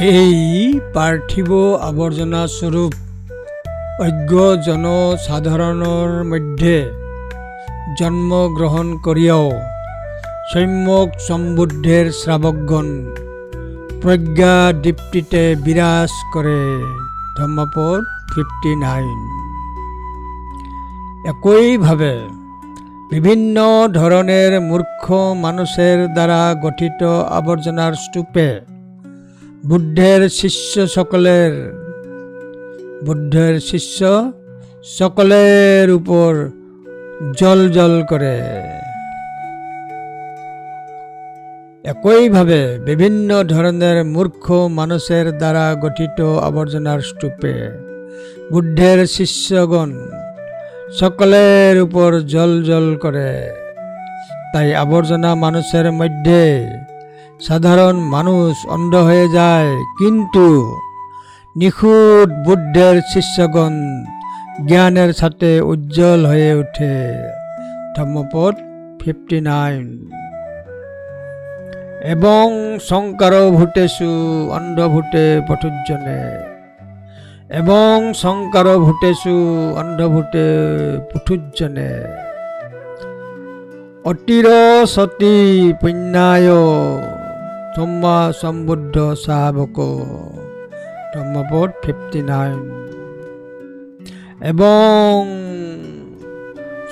এই পাৰ্থিব আৱৰ্জনা স্বৰূপ অজ্ঞ জনসাধাৰণৰ মধ্যে জন্মগ্ৰহণ কৰিয়াও সম্যক সম্বুদ্ধের শ্রাবকগণ প্রজ্ঞা দীপ্তিতে বিরাজ করে। ধম্মপদ 59। একইভাবে বিভিন্ন ধরনের মূর্খ মানুষের দ্বারা গঠিত আবর্জনার স্তূপে বুদ্ধের শিষ্য সকলের উপর জ্বল করে। একইভাবে বিভিন্ন ধরনের মূর্খ মানুষের দ্বারা গঠিত আবর্জনার স্তূপে বুদ্ধের শিষ্যগণ সকলের উপর জ্বল করে। তাই আবর্জনা মানুষের মধ্যে সাধারণ মানুষ অন্ধ হয়ে যায়, কিন্তু নিখুঁত বুদ্ধের শিষ্যগণ জ্ঞানের সাথে উজ্জ্বল হয়ে ওঠে। ধম্মপদ 59। এবং সংকার ভূতেষু অন্ধভূতে পঠুজ্জনে, এবং সংকার ভূতেষু অন্ধভূতে পঠুজ্জনে অতির সতী পুণ্যায় ধম্মা সম্বুদ্ধ শাবক। ধম্মপদ 59। এবং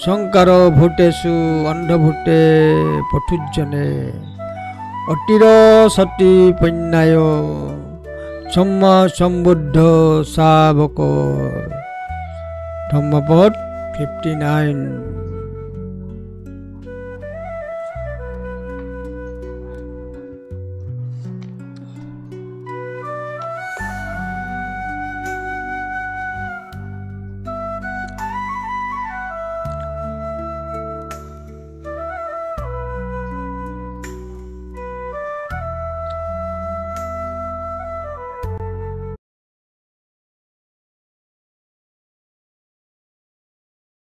সংকার ভূতেষু অন্ধভূতে পঠুজ্জনে অতির সতী পুণ্যায় ধম্মা সম্বুদ্ধ শাবক। ধম্মপদ 59।